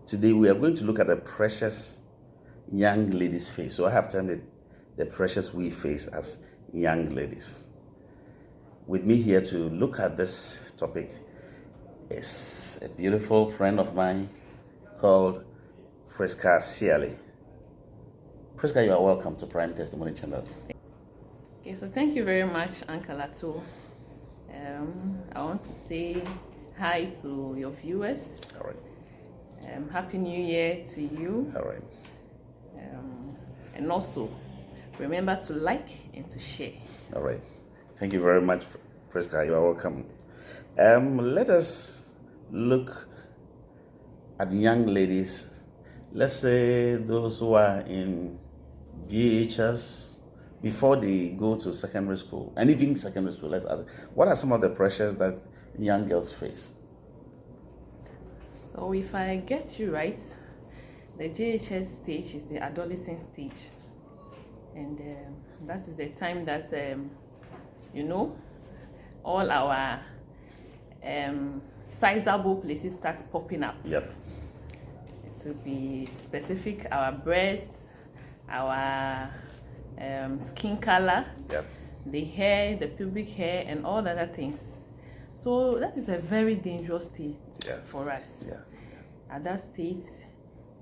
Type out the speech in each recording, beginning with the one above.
Today we are going to look at the precious young lady's face. So I have termed it the precious we face as young ladies. With me here to look at this topic is a beautiful friend of mine called Priska Siale. Priska, you are welcome to Prime Testimony Channel. Okay, so thank you very much, Uncle Ato. I want to say hi to your viewers. All right. Happy New Year to you. All right. And also, remember to like and to share. All right. Thank you very much, Priska. You are welcome. Let us look at young ladies. Let's say those who are in GHS before they go to secondary school, and even secondary school. Let's ask, what are some of the pressures that young girls face? So if I get you right, the JHS stage is the adolescent stage, and that is the time that all our sizable places start popping up. Yep. To be specific, our breasts, our skin color, Yep. the hair, the pubic hair, and all the other things. So that is a very dangerous state for us. Yeah. At that state,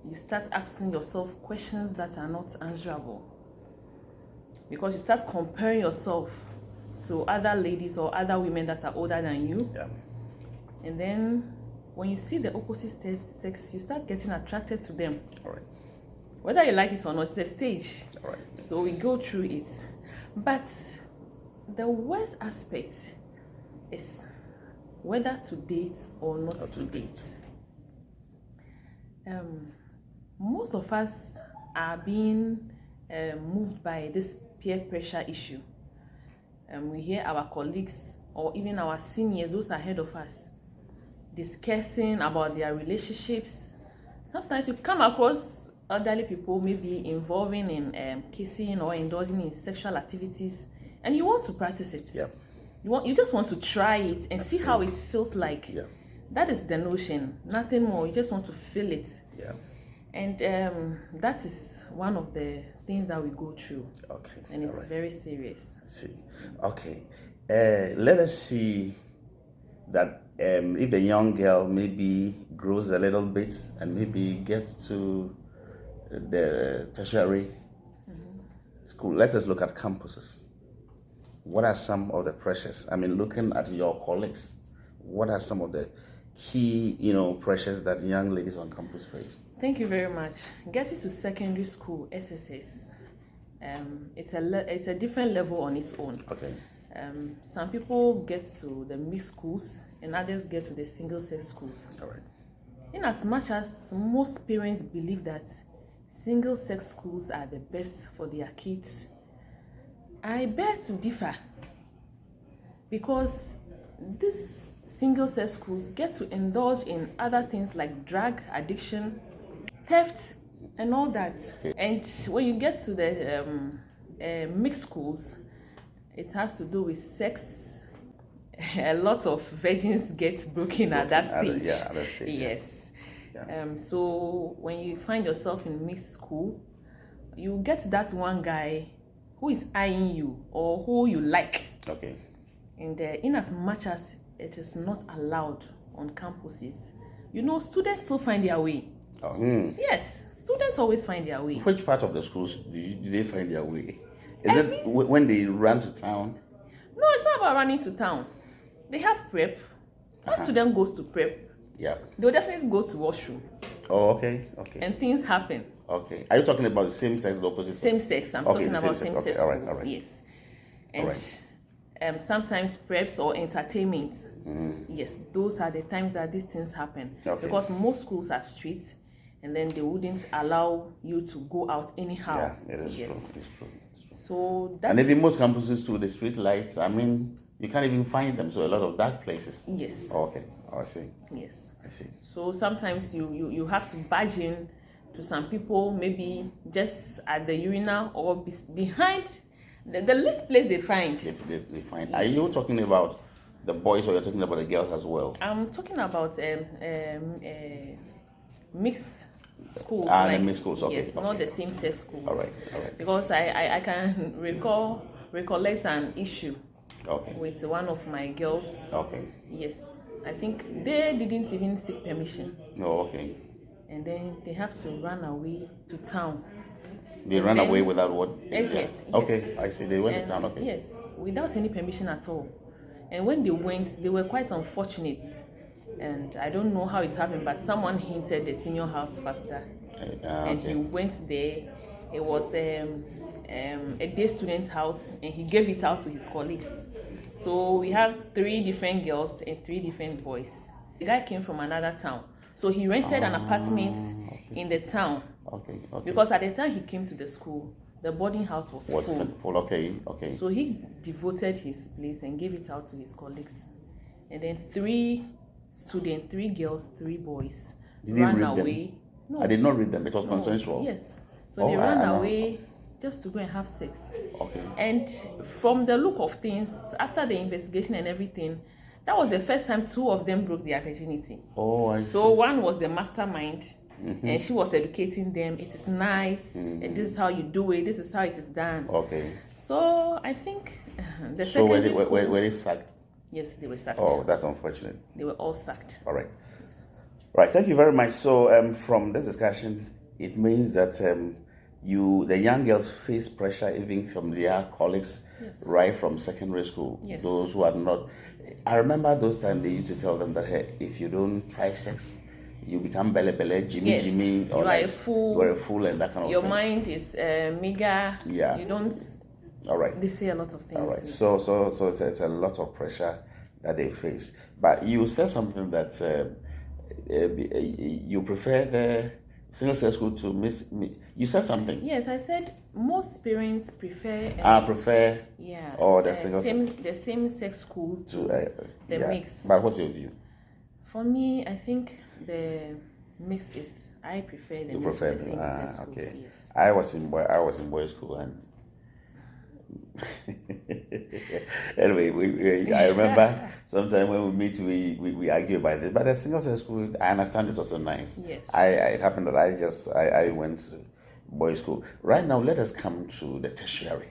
you start asking yourself questions that are not answerable, because you start comparing yourself to other ladies or other women that are older than you. Yeah. And then when you see the opposite sex, you start getting attracted to them. All right. Whether you like it or not, it's the stage. All right. So we go through it. But the worst aspect is whether to date or not to date. Most of us are being moved by this peer pressure issue. We hear our colleagues or even our seniors, those ahead of us, discussing about their relationships. Sometimes you come across elderly people maybe involving in kissing or indulging in sexual activities, and you want to practice it. Yeah. You just want to try it and see how it feels like. Yeah. That is the notion, nothing more. You just want to feel it. Yeah. And that is one of the things that we go through. Okay. And it's all right. very serious. See. Okay. Let us see that if the young girl maybe grows a little bit and maybe gets to the tertiary school, let us look at campuses. What are some of the pressures? I mean, looking at your colleagues, what are some of the key, pressures that young ladies on campus face? Thank you very much. Getting to secondary school, SSS, it's a different level on its own. Okay. Some people get to the mixed schools and others get to the single-sex schools. All right. In as much as most parents believe that single-sex schools are the best for their kids, I beg to differ, because these single-sex schools get to indulge in other things like drug addiction, theft, and all that. Okay. And when you get to the mixed schools, it has to do with sex. A lot of virgins get broken at that stage. At that stage. Yes. Yeah. So when you find yourself in mixed school, you get that one guy who is eyeing you or who you like. Okay. And in as much as it is not allowed on campuses, students still find their way. Oh. Yes, students always find their way. Which part of the schools do they find their way? Is it when they run to town? No, it's not about running to town. They have prep. When student goes to prep, Yeah. they'll definitely go to washroom. Oh, okay. Okay. And things happen. Okay. Are you talking about the same sex, the opposite sex? Same sex. I'm talking about same sex Okay. schools. All right. Yes. All And sometimes preps or entertainment. Yes, those are the times that these things happen. Okay. Because most schools are strict, and then they wouldn't allow you to go out anyhow. Yeah, it is yes. true. It's true. So that's And even most campuses too, the street lights, I mean, you can't even find them. So a lot of dark places. Yes. Oh, okay. Oh, I see. Yes. I see. So sometimes you have to barge in to some people, maybe just at the urinal or behind the least place they find. They find. Yes. Are you talking about the boys or you're talking about the girls as well? I'm talking about mixed schools. The mixed schools, okay. Yes, not the same sex schools. All right. Because I can recollect an issue with one of my girls. Okay. Yes, I think they didn't even seek permission. Oh, okay. And then they have to run away to town. They ran away without what? Exit. Yes. Okay, I see. They went to town. Okay. Yes, without any permission at all. And when they went, they were quite unfortunate. And I don't know how it happened, but someone hinted the senior house pastor, and he went there. It was a day student house, and he gave it out to his colleagues. So we have 3 different girls and 3 different boys. The guy came from another town, so he rented an apartment in the town. Okay. Because at the time he came to the school, the boarding house was full. Okay. So he devoted his place and gave it out to his colleagues, and then 3 students, 3 girls, 3 boys ran away. No, I did not read them. It was consensual. Yes. So they ran away just to go and have sex. Okay. And from the look of things, after the investigation and everything, that was the first time 2 of them broke their virginity. Oh, I see. So one was the mastermind, and she was educating them. It is nice, and this is how you do it. This is how it is done. Okay. So I think the so secondary schools... were they sacked? Yes, they were sacked. Oh, that's unfortunate. They were all sacked. All right. Yes. Right. Thank you very much. So from this discussion, it means that the young girls face pressure even from their colleagues, right from secondary school. Yes. Those who are not. I remember those times they used to tell them that, hey, if you don't try sex, you become bele, Jimmy, or you are a fool. You are a fool, and that kind of Your thing. Your mind is meager. Yeah. You don't. All right. They say a lot of things. All right. Yes. So it's a lot of pressure that they face. But you said something that you prefer the single sex school to miss. You said something. Yes, I said most parents prefer. Prefer. Yeah. Or the single the same sex school to the mix. But what's your view? For me, I think the mix is. I prefer the mix. You prefer okay. Yes. I was in boys' school and. Anyway, I remember sometime when we meet, we argue about this. But the single sex school, I understand it's also nice. Yes. It happened that I went to boys' school. Right now, let us come to the tertiary.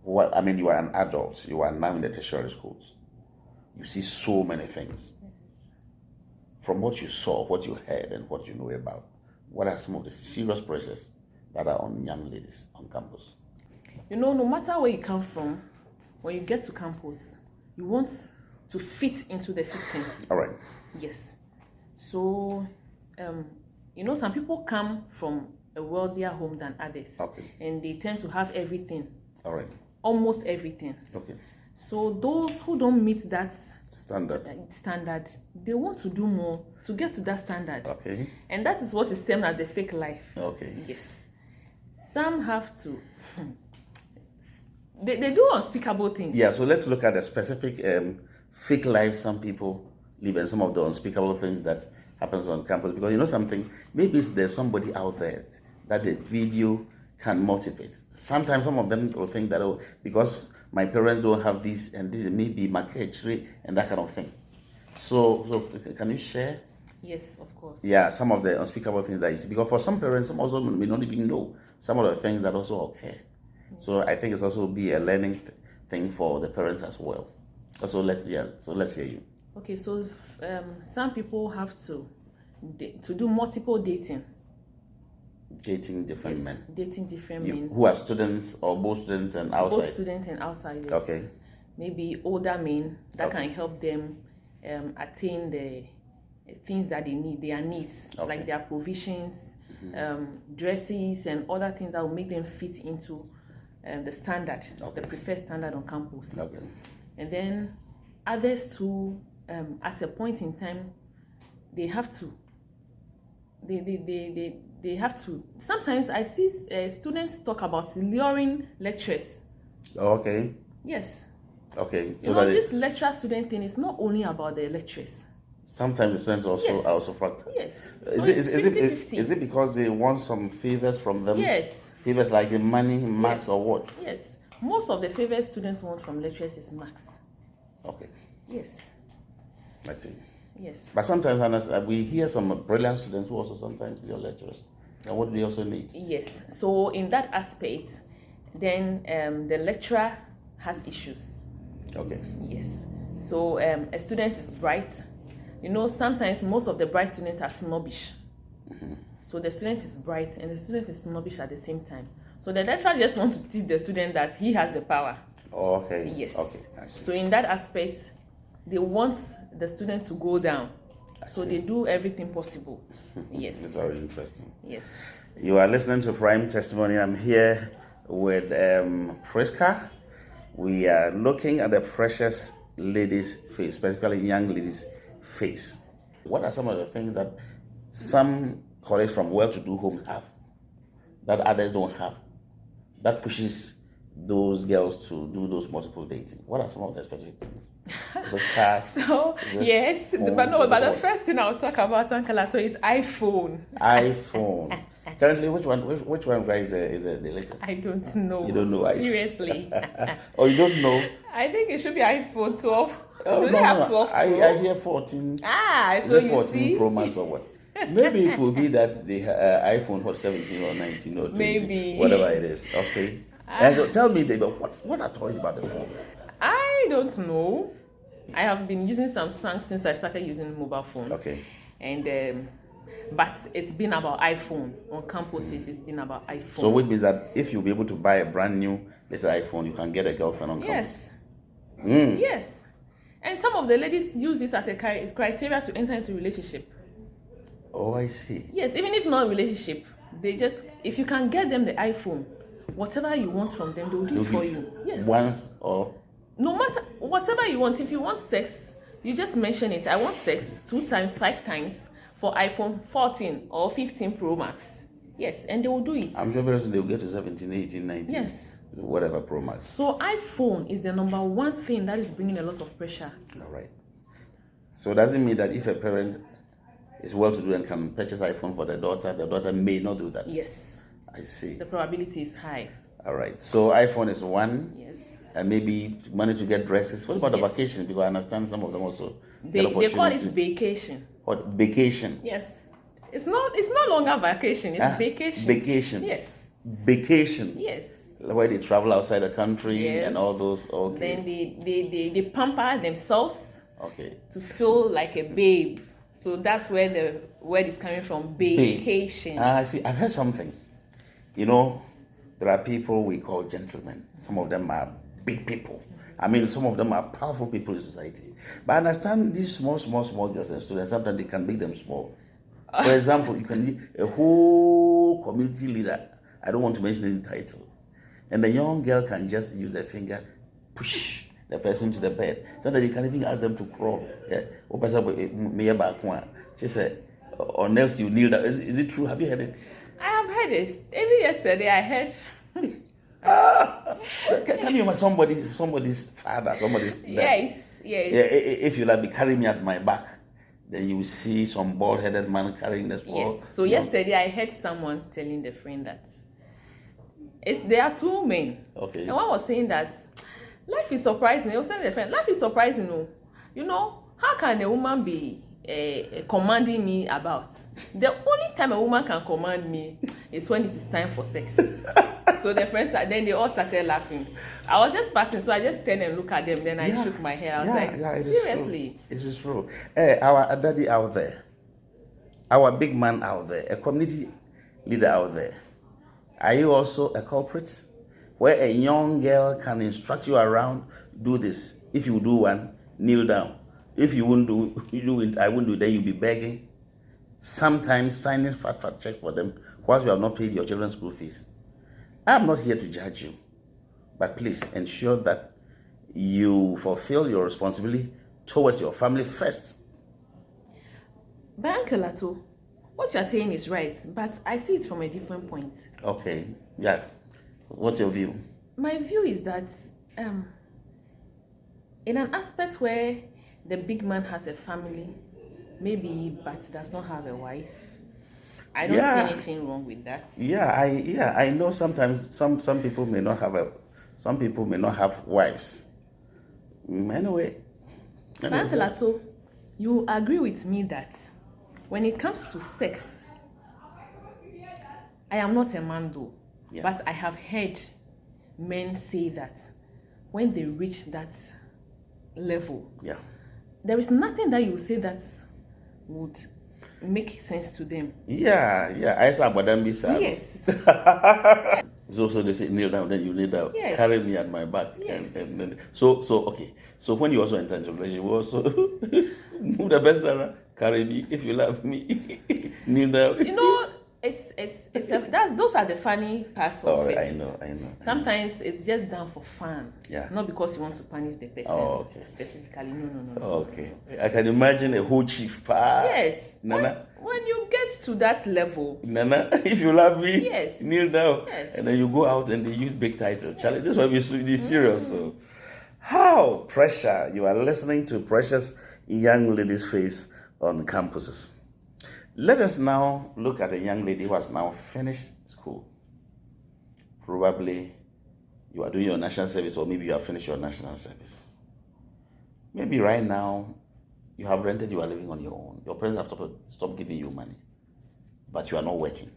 You are an adult. You are now in the tertiary schools. You see so many things. Yes. From what you saw, what you heard, and what you know about, what are some of the serious pressures that are on young ladies on campus? No matter where you come from, when you get to campus, you want to fit into the system. All right. Yes. So, some people come from a wealthier home than others. Okay. And they tend to have everything. All right. Almost everything. Okay. So those who don't meet that standard, they want to do more to get to that standard. Okay. And that is what is termed as a fake life. Okay. Yes. Some have to... They do unspeakable things. Yeah, so let's look at the specific fake life some people live and some of the unspeakable things that happens on campus. Because something, maybe there's somebody out there that the video can motivate. Sometimes some of them will think that, because my parents don't have this and this, maybe my kids, and that kind of thing. So can you share? Yes, of course. Yeah, some of the unspeakable things that you see. Because for some parents, some also may not even know some of the things that also occur. So I think it's also be a learning thing for the parents as well. So let's hear you. Okay, so some people have to do multiple dating. Dating different men. Dating different men. Who are students or both students and outside? Both students and outsiders. Okay. Maybe older men that can help them attain the things that they need, their needs, like their provisions, dresses, and other things that will make them fit into the standard, the preferred standard on campus. Okay. And then others too, at a point in time, they have to. They have to. Sometimes I see students talk about luring lecturers. Okay. Yes. Okay. So this lecturer-student thing is not only about the lecturers. Sometimes the students are also factor. Yes. Is it because they want some favors from them? Yes. Favors like the money, marks, or what? Yes. Most of the favors students want from lecturers is marks. Okay. Yes. Let's see. Yes. But sometimes we hear some brilliant students who also sometimes your lecturers. And what do they also need? Yes. So in that aspect, then the lecturer has issues. Okay. Yes. So a student is bright. You know, sometimes most of the bright students are snobbish. So the student is bright and the student is snobbish at the same time. So the lecturer just wants to teach the student that he has the power. Oh, okay. Yes. Okay. I see. So in that aspect, they want the student to go down. So they do everything possible. Yes. It's very interesting. Yes. You are listening to Prime Testimony. I'm here with Priska. We are looking at the precious lady's face, specifically young lady's face. What are some of the things that some colleagues from well-to-do homes have that others don't have, that pushes those girls to do those multiple dating? What are some of the specific things? Is it cars? So yes, phones? but the first thing I'll talk about, Uncle Ato, is iPhone. iPhone. Currently, which one guys is the latest? I don't know. You don't know? Seriously. Oh, you don't know? I think it should be iPhone 12. Oh, Do they have 12 Pro? I hear 14. Is So it you 14 see? Pro Max or what? Maybe it could be that the iPhone 17 or 19 or 20, Maybe. whatever it is. Okay. And so tell me, David, what are toys about the phone? I don't know. I have been using Samsung since I started using mobile phone. Okay. And but it's been about iPhone. On campuses, it's been about iPhone. So which means that if you'll be able to buy a brand new, let's say iPhone, you can get a girlfriend on campus. Yes. Yes. And some of the ladies use this as a criteria to enter into relationship. Oh, I see. Yes, even if not a relationship, they just, if you can get them the iPhone, whatever you want from them, they'll do it for you. Yes. Once or? No matter, whatever you want. If you want sex, you just mention it. I want sex 2 times, 5 times for iPhone 14 or 15 Pro Max. Yes, and they will do it. I'm sure very soon they'll get to 17, 18, 19. Yes. Whatever Pro Max. So iPhone is the number one thing that is bringing a lot of pressure. All right. So does it mean that if a parent is well-to-do and can purchase iPhone for the daughter may not do that? Yes. I see. The probability is high. All right. So iPhone is one. Yes. And maybe money to get dresses. What about the Yes. vacation? Because I understand some of them also They call it vacation. What? Vacation. Yes. It's no longer vacation. It's vacation. Vacation. Yes. Vacation. Yes. Where they travel outside the country Yes. and all those. Okay. Then they pamper themselves Okay. to feel like a babe. So that's where the word is coming from, vacation. I see. I've heard something. You know, there are people we call gentlemen. Some of them are big people. I mean, some of them are powerful people in society. But I understand these small girls and students, sometimes they can make them small. For example, you can need a whole community leader. I don't want to mention any title. And the young girl can just use their finger, push the person to the bed. So that you can even ask them to crawl. Yeah. She said, or else you kneel down. Is it true? Have you heard it? I have heard it. Even yesterday I heard. Can you imagine somebody's father, somebody's Yes. Yeah, if you like be carrying me at my back, then you will see some bald-headed man carrying the small. Yes. So yesterday I heard someone telling the friend that there are 2 men. Okay. And one was saying that life is surprising. He was telling the friend, life is surprising. Oh. You know, how can a woman be commanding me about? The only time a woman can command me is when it is time for sex. So the friends, then they all started laughing. I was just passing, so I just turned and looked at them. Then I shook my head. I was like, seriously? It is true. Our daddy out there, our big man out there, a community leader out there. Are you also a culprit? Where a young girl can instruct you around, do this. If you do one, kneel down. If you won't do it, I won't do it, then you'll be begging. Sometimes signing fat checks for them whilst you have not paid your children's school fees. I'm not here to judge you, but please ensure that you fulfill your responsibility towards your family first. But Uncle Ato, what you are saying is right, but I see it from a different point. Okay, yeah. What's your view? My view is that in an aspect where the big man has a family, maybe, but does not have a wife, I don't see anything wrong with that. I know sometimes some people may not have wives. Anyway. Uncle Ato, You agree with me that when it comes to sex, I am not a man though, Yeah. but I have heard men say that when they reach that level, Yeah. there is nothing that you say that would make sense to them. Yeah. I saw Madam Bisa. Yes. So they say kneel down, then you kneel down, Yes. carry me at my back. Yes. And then so okay. So when you also enter into a relationship, you also move the best around, carry me. If you love me, kneel down. You know, those are the funny parts of it. I know. Sometimes it's just done for fun. Yeah. Not because you want to punish the person Okay. specifically. No. Okay. I can imagine a whole chief. Yes. Nana. When you get to that level, Nana, if you love me, yes, kneel down. Yes. And then you go out and they use big titles. Charlie, this is why we be serious. So, how pressure? You are listening to Precious Young Lady's Face on campuses. Let us now look at a young lady who has now finished school. Probably you are doing your national service, or maybe you have finished your national service. Maybe right now you have rented, you are living on your own. Your parents have stopped giving you money, but you are not working.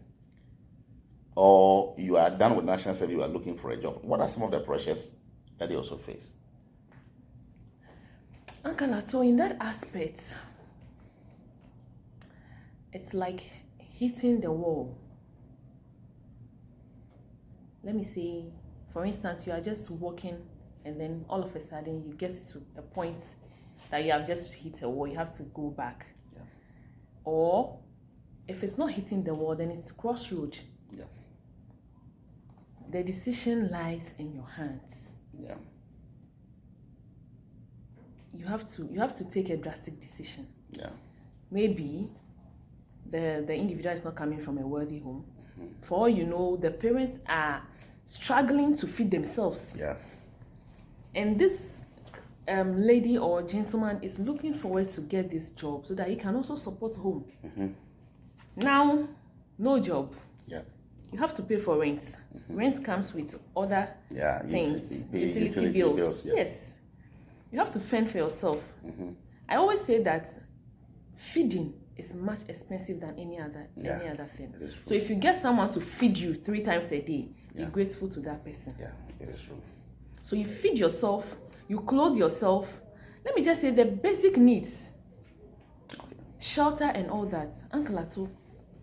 Or you are done with national service, you are looking for a job. What are some of the pressures that they also face? Uncle Ato, in that aspect, it's like hitting the wall. Let me say, for instance, you are just walking and then all of a sudden you get to a point that you have just hit a wall, you have to go back. Yeah. Or if it's not hitting the wall, then it's crossroad. Yeah. The decision lies in your hands. Yeah. You have to take a drastic decision. Yeah. Maybe the individual is not coming from a wealthy home. Mm-hmm. For all you know, the parents are struggling to feed themselves. Yeah. And this lady or gentleman is looking forward to get this job so that he can also support home. Mm-hmm. Now, no job. Yeah. You have to pay for rent. Mm-hmm. Rent comes with other things, utility bills. Yeah. Yes. You have to fend for yourself. Mm-hmm. I always say that feeding is much expensive than any other thing. So if you get someone to feed you 3 times a day, be grateful to that person. Yeah, it is true. So you feed yourself, you clothe yourself. Let me just say the basic needs, shelter and all that. Uncle Ato,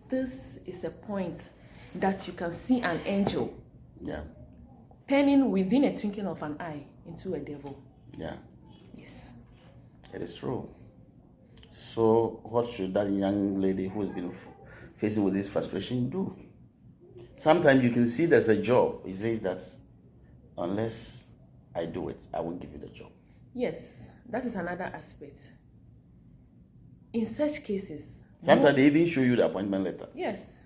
this is a point that you can see an angel turning within a twinkling of an eye into a devil. Yeah. Yes. It is true. So what should that young lady who has been facing with this frustration do? Sometimes you can see there's a job. He says that unless I do it, I won't give you the job. Yes, that is another aspect. In such cases, sometimes they even show you the appointment letter. Yes.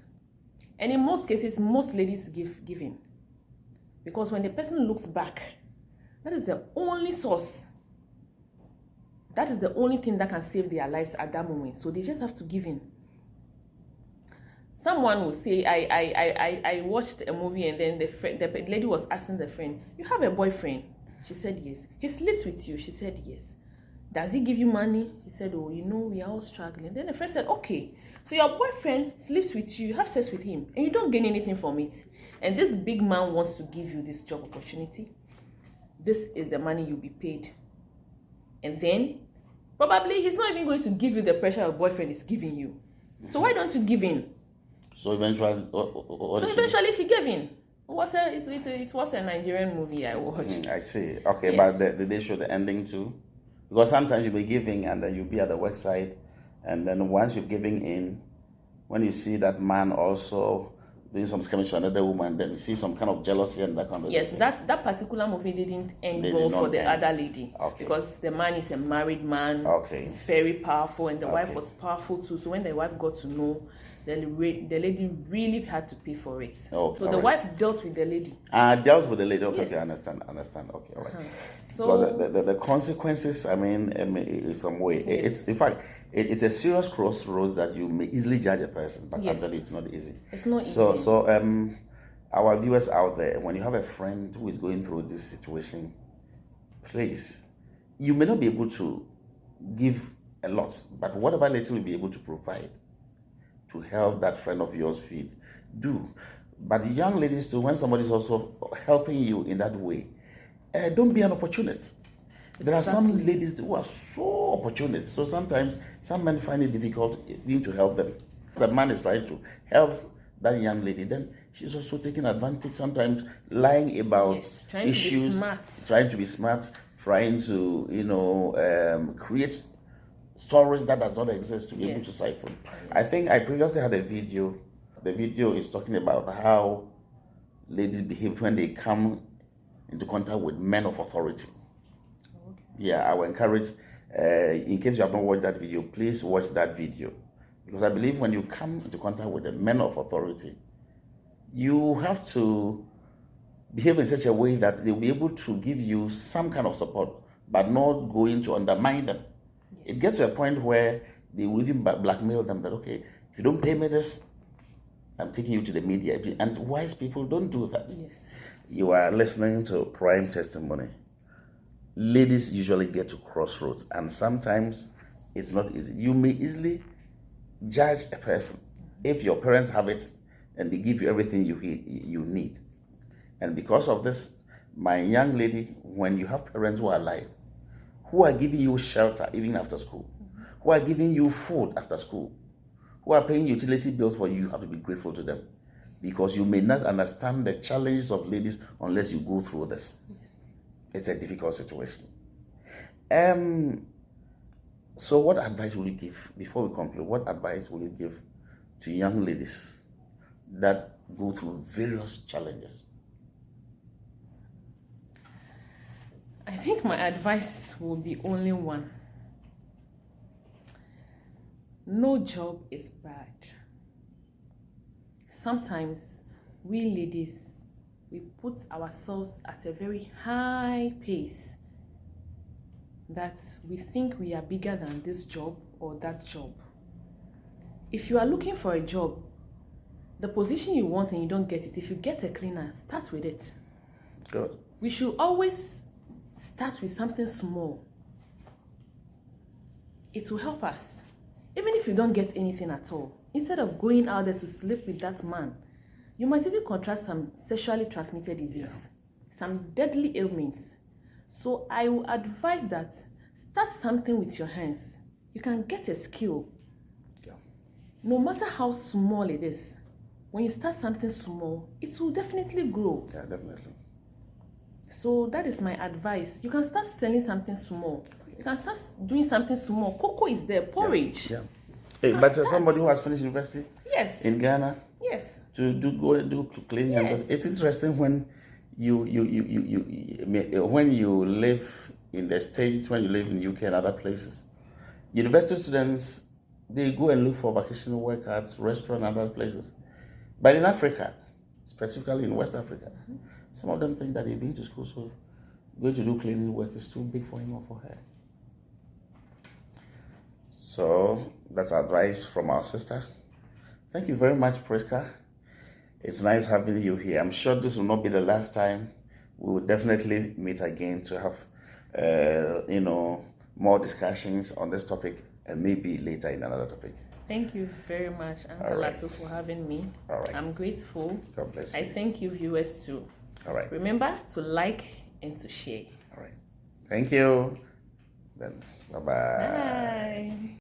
And in most cases, most ladies give in. Because when the person looks back, that is the only source. That is the only thing that can save their lives at that moment. So they just have to give in. Someone will say, I watched a movie and then the lady was asking the friend, you have a boyfriend? She said yes. He sleeps with you? She said yes. Does he give you money? He said, oh, you know, we are all struggling. Then the friend said, okay, so your boyfriend sleeps with you, you have sex with him, and you don't gain anything from it. And this big man wants to give you this job opportunity. This is the money you'll be paid. And then, probably he's not even going to give you the pressure your boyfriend is giving you. So why don't you give in? So eventually, she gave in. It was a Nigerian movie I watched. I see. Okay, yes. But did they show the ending too? Because sometimes you'll be giving and then you'll be at the worksite, and then once you're giving in, when you see that man also doing some skirmish to another woman, then you see some kind of jealousy and that kind of thing. Yes, thing. that particular movie didn't end well for the other lady. Okay. Because the man is a married man, very powerful, and the wife was powerful too. So when the wife got to know, the lady really had to pay for it. So the wife dealt with the lady. Dealt with the lady. Okay, yes. I understand. Okay, all right. So the consequences, I mean, in some way, yes. It's in fact, it's a serious crossroads that you may easily judge a person, but actually it's not easy. It's not easy. So our viewers out there, when you have a friend who is going through this situation, please, you may not be able to give a lot, but whatever little you'll be able to provide to help that friend of yours feed, do. But young ladies too, when somebody's also helping you in that way, don't be an opportunist. There are some ladies who are so opportunist. So sometimes some men find it difficult even to help them. The man is trying to help that young lady, then she's also taking advantage, sometimes lying about issues, trying to be smart, trying to create stories that does not exist to be able to siphon. I think I previously had a video. The video is talking about how ladies behave when they come into contact with men of authority. Okay. Yeah, I will encourage, in case you have not watched that video, please watch that video. Because I believe when you come into contact with the men of authority, you have to behave in such a way that they'll be able to give you some kind of support, but not going to undermine them. Yes. It gets to a point where they will even blackmail them that, okay, if you don't pay me this, I'm taking you to the media. And wise people don't do that. Yes. You are listening to Prime Testimony. Ladies usually get to crossroads, and sometimes it's not easy. You may easily judge a person if your parents have it and they give you everything you need. And because of this, my young lady, when you have parents who are alive, who are giving you shelter even after school, who are giving you food after school, who are paying utility bills for you, you have to be grateful to them, because you may not understand the challenges of ladies unless you go through this. Yes. It's a difficult situation. So what advice will you give, before we conclude, what advice will you give to young ladies that go through various challenges? I think my advice will be only one. No job is bad. Sometimes we ladies, we put ourselves at a very high pace that we think we are bigger than this job or that job. If you are looking for a job, the position you want and you don't get it, if you get a cleaner, start with it. Good. We should always start with something small. It will help us. Even if you don't get anything at all, instead of going out there to sleep with that man, you might even contract some sexually transmitted disease, some deadly ailments. So I will advise that start something with your hands. You can get a skill. Yeah. No matter how small it is, when you start something small, it will definitely grow. Yeah, definitely. So that is my advice. You can start selling something small. You can start doing something small. Cocoa is there, porridge. Yeah. Hey, but somebody who has finished university in Ghana, to go and do cleaning. Yes. It's interesting when you live in the States, when you live in UK and other places. University students, they go and look for vocational work at restaurants and other places. But in Africa, specifically in West Africa, some of them think that they've been to school, so going to do cleaning work is too big for him or for her. So that's advice from our sister. Thank you very much, Priska. It's nice having you here. I'm sure this will not be the last time. We will definitely meet again to have, more discussions on this topic, and maybe later in another topic. Thank you very much, Uncle Lato, for having me. All right. I'm grateful. God bless you. I thank you, viewers, too. All right. Remember to like and to share. All right. Thank you. Then, bye-bye. Bye.